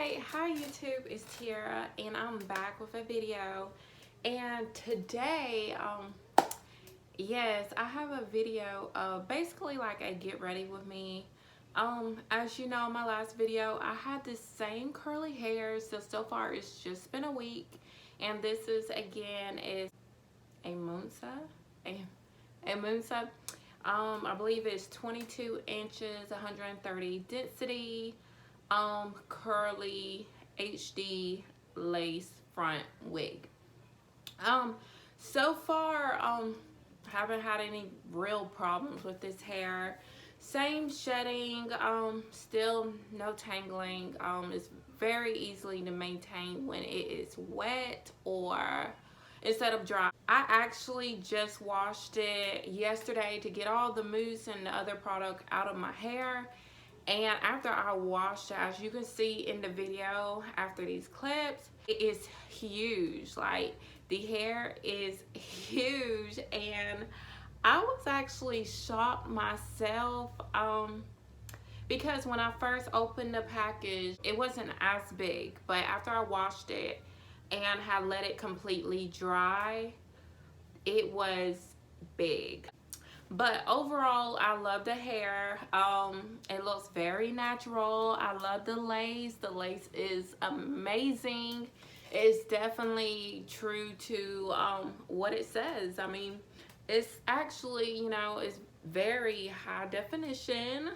Hi YouTube, it's Tiara and I'm back with a video. And today, yes, I have a video of basically like a get ready with me. As you know, in my last video, I had the same curly hair, so far it's just been a week. And this is again is Aimoonsa. Aimoonsa. I believe it's 22 inches, 130 density. Curly HD lace front wig. So far haven't had any real problems with this hair. Same shedding, still no tangling. It's very easily to maintain when it is wet or instead of dry. I actually just washed it yesterday to get all the mousse and the other product out of my hair. And after I washed it, as you can see in the video after these clips, it is huge. Like, the hair is huge, and I was actually shocked myself because when I first opened the package, it wasn't as big, but after I washed it and had let it completely dry, it was big. But overall, I love the hair. It looks very natural. I love the lace. The lace is amazing. It's definitely true to what it says. I mean, it's actually, you know, it's very high definition,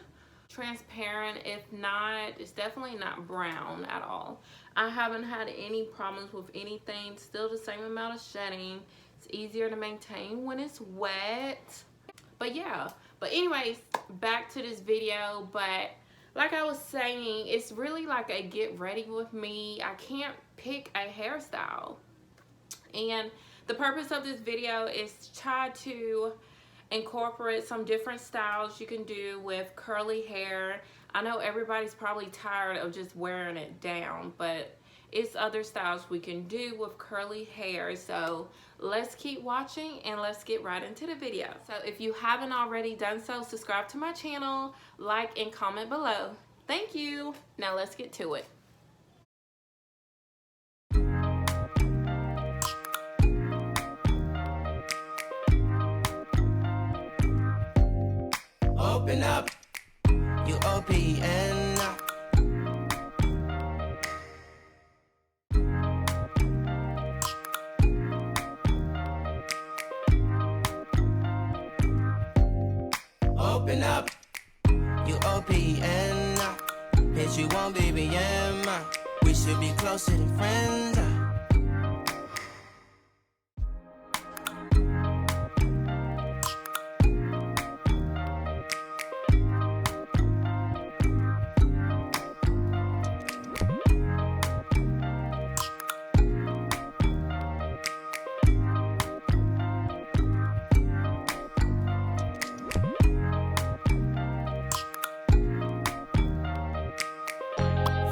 transparent. If not, it's definitely not brown at all. I haven't had any problems with anything. Still the same amount of shedding. It's easier to maintain when it's wet. But yeah, but anyways, back to this video. But like I was saying, it's really like a get ready with me. I can't pick a hairstyle, and the purpose of this video is to try to incorporate some different styles you can do with curly hair. I know everybody's probably tired of just wearing it down, but it's other styles we can do with curly hair. So let's keep watching and let's get right into the video. So if you haven't already done so, subscribe to my channel, like and comment below. Thank you. Now let's get to it. Open up, UOPN. Open up, UOPN. Hit you on BBM. We should be closer than friends.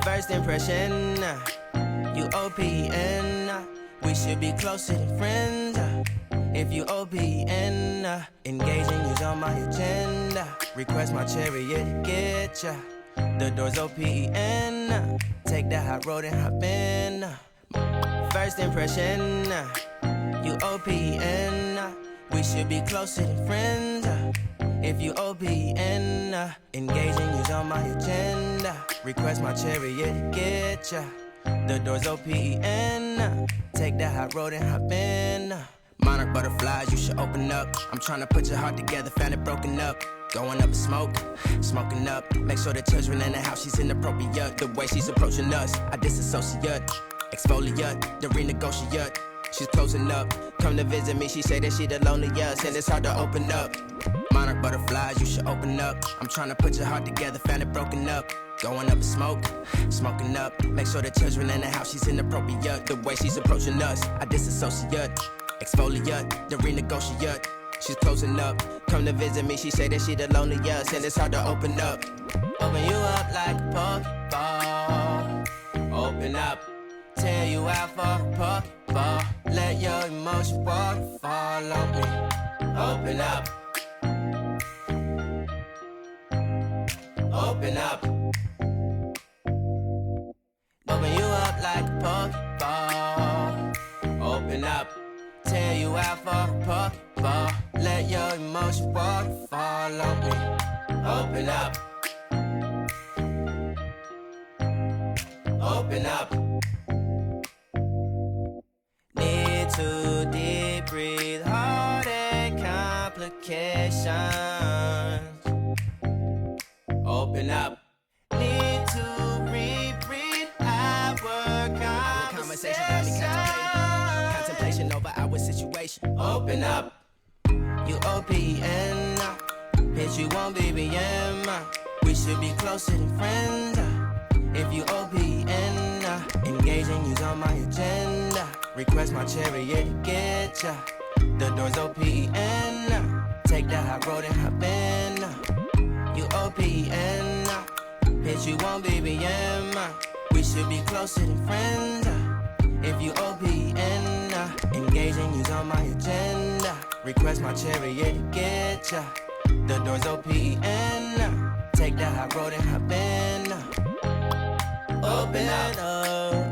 First impression, UOPN. We should be closer than friends. If you OPN, engaging you's on my agenda. Request my chariot to get ya. The door's OPN. Take the hot road and hop in. First impression, UOPN. We should be closer than friends. If you OPN, engaging you's on my agenda. Request my chariot to get ya. The door's OPN. Take that hot road and hop in. Monarch butterflies, you should open up. I'm trying to put your heart together, found it broken up. Going up in smoke, smoking up. Make sure the children in the house, she's inappropriate. The way she's approaching us, I disassociate. Exfoliate, the renegotiate. She's closing up, come to visit me. She say that she the loneliest, and it's hard to open up. Monarch butterflies, you should open up. I'm trying to put your heart together, found it broken up. Going up in smoke, smoking up. Make sure the children in the house, she's inappropriate. The way she's approaching us, I disassociate. Exfoliate, the renegotiate. She's closing up, come to visit me. She say that she the loneliest, and it's hard to open up. Open you up like a Pokeball. Open up, tear you out for a Pokeball. Let your emotion waterfall on me. Open up. Open up. like a Pokeball. Open up, tear you out for a Pokeball. Let your emotion waterfall on me. Open up. Open up. Need to deep breathe, heart and complications. Open up. Need to reread our conversation. Got me contemplation over our situation. Open up. You OPN. Bitch, you won't BBM. We should be closer than friends. If you OPN, engaging you's on my agenda. Request my chariot to get ya. The door's OPN. Take that high road and hop in. You OPN, bitch, you won't BBM. We should be closer than friends. If you OPN, engaging you's on my agenda. Request my chariot to get ya. The door's OPN. Take that high road and hop in. Open up,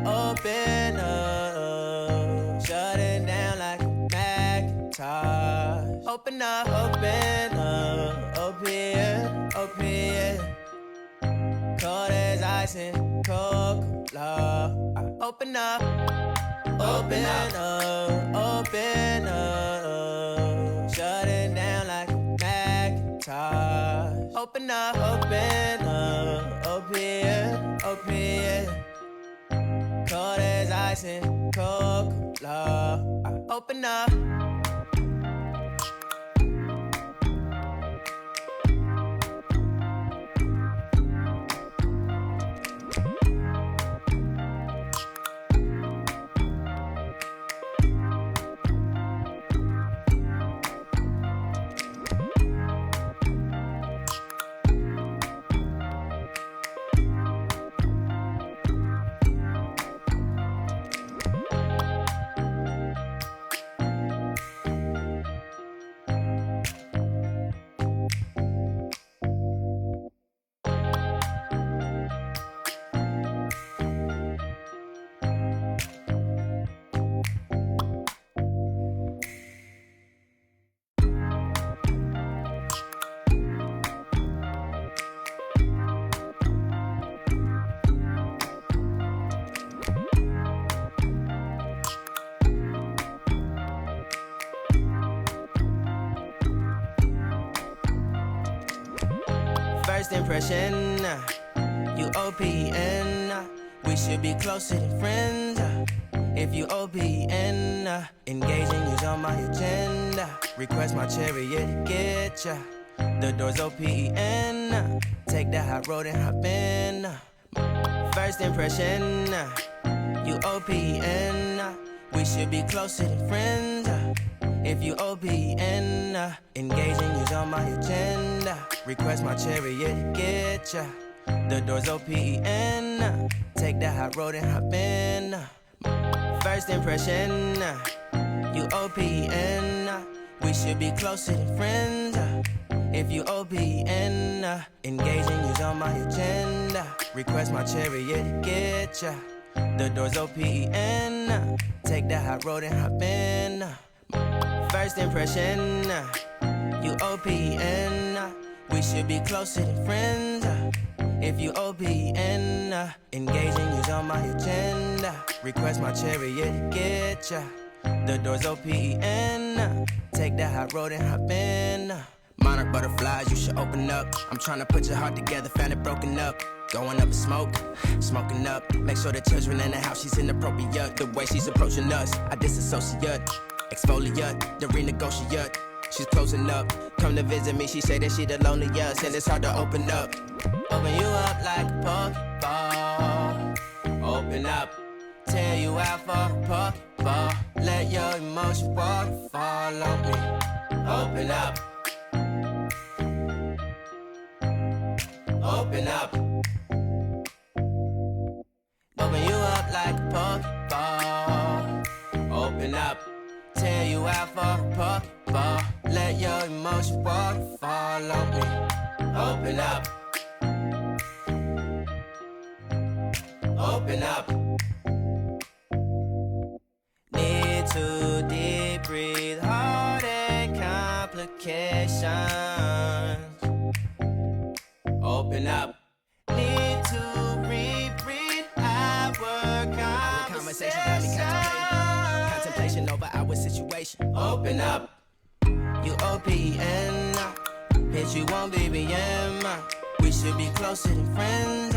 open up. Shut it down like a Macintosh. Open up, open up. Open, open. Cold as ice and Coca-Cola. Open up, open up, open up. Shut it down like a Macintosh. Open up, open up, open, open. Cold as ice and Coca-Cola. Open up. First impression, you OPN. We should be closer than friends. If you OPN, engaging you's on my agenda. Request my chariot to get ya. The door's OPN. Take that high road and hop in. First impression, you OPN. We should be closer than friends. If you OPN, engaging you's on my agenda. Request my chariot to get ya. The door's OPN. Take that high road and hop in. First impression, you OPN. We should be closer than friends. If you OPN, engaging you's on my agenda. Request my chariot to get ya. The door's OPN. Take that high road and hop in. First impression, you OPN. We should be closer than friends. If you OPN, engaging you's on my agenda. Request my chariot to get ya. The door's OPN. Take that high road and hop in. Monarch butterflies, you should open up. I'm trying to put your heart together, found it broken up. Going up in smoke, smoking up. Make sure the children in the house, she's inappropriate. The way she's approaching us, I disassociate. Exfoliate, the renegotiate. She's closing up. Come to visit me, she say that she the loneliest, and it's hard to open up. Open you up like a Pokeball. Open up, tear you out for a Pokeball. Let your emotion waterfall on me. Open up. Open up. Open you up like a Pokeball. Open up. Tear you out for a Pokeball. Let your emotion waterfall on me. Open up. Open up. Open up. You OPN. Hit you on BBM. We should be closer than friends.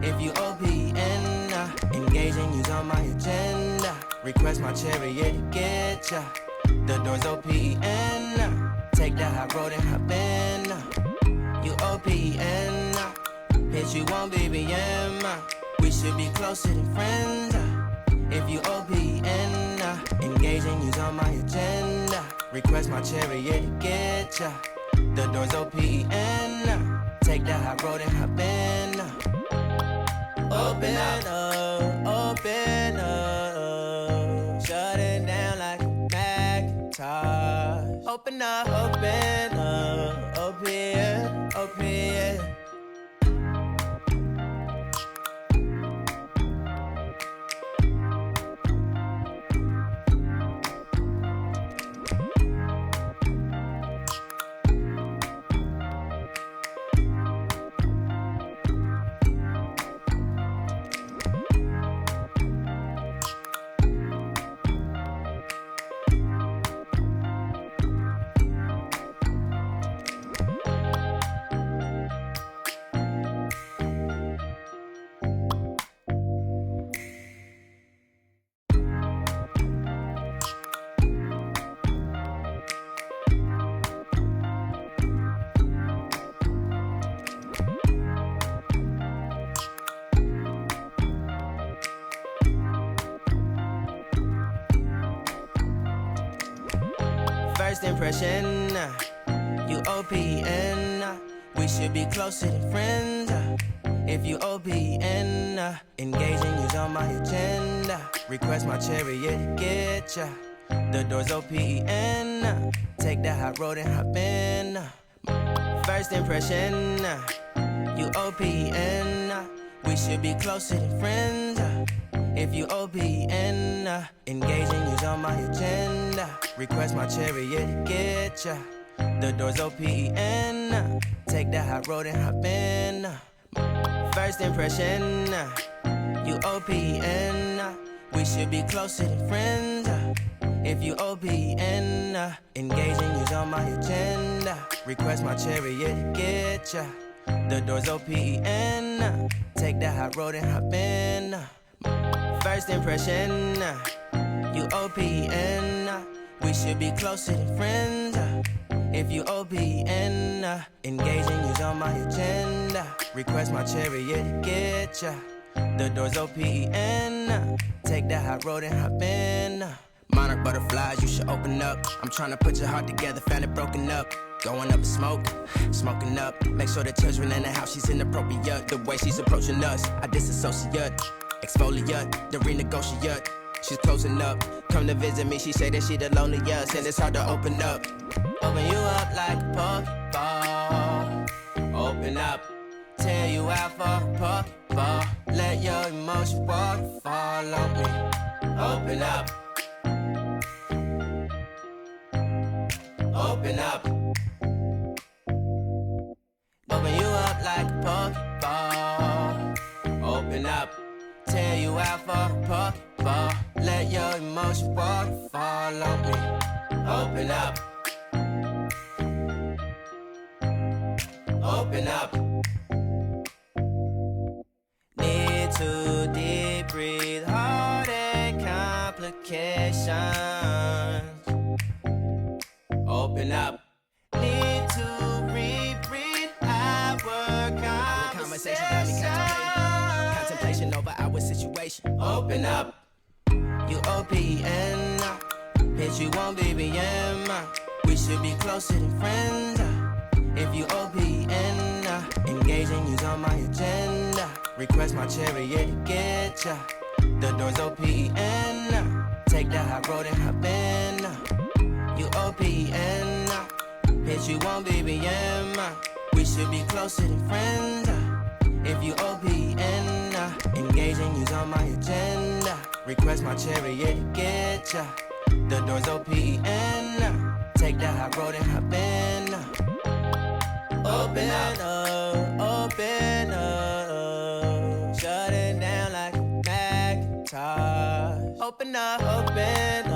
If you OPN, engaging you's on my agenda. Request my chariot to get ya. The door's OPN. Take that high road and hop in. You OPN. Hit you on BBM. We should be closer than friends. If you OPN, engaging you's on my agenda. Request my chariot to get ya. The door's OPN. Take that high road and hop in. Open up, open up. Shut it down like a Macintosh. Open up, open up. Open, open. First impression, you OPN. We should be closer than friends. If you OPN, engaging you's on my agenda. Request my chariot to get ya. The door's OPN. Take that high road and hop in. First impression, you OPN. We should be closer than friends. If you OPN, engaging you's on my agenda. Request my chariot to get ya. The door's OPN. Take that high road and hop in. First impression, you OPN. We should be closer than friends. If you OPN, engaging you's on my agenda. Request my chariot to get ya. The door's OPN. Take that high road and hop in. First impression, you OPN. We should be closer than friends. If you OPN, engaging you's on my agenda. Request my chariot to get ya. The door's OPN. Take that high road and hop in. Monarch butterflies, you should open up. I'm trying to put your heart together, found it broken up. Going up in smoke, smoking up. Make sure the children in the house, she's inappropriate. The way she's approaching us, I disassociate. Exfoliate, the renegotiate. She's closing up. Come to visit me, she say that she the loneliest, and it's hard to open up. Open you up like a Pokeball. Open up, tear you out for a Pokeball. Let your emotions waterfall on me. Open up. Open up. Open you up like a Pokeball. Open up. Tear you out for a Pokeball. Let your emotions waterfall on me. Open up. Open up. Need to deep breathe, heartache complications. Open up. Need to reread our conversation. Got me contemplation over our situation. Open up. You OPN. Hit you on BBM. We should be closer than friends. If you OPN, engaging you's on my agenda. Request my chariot to get ya. The door's OPN. Take that high road and hop in. You OPN. Hit you on BBM. We should be closer than friends. If you OPN, engaging you's on my agenda. Request my chariot to get ya. The door's OPN. Take that high road and hop in. Open up, open up. Shut it down like a Macintosh. Open up, open up.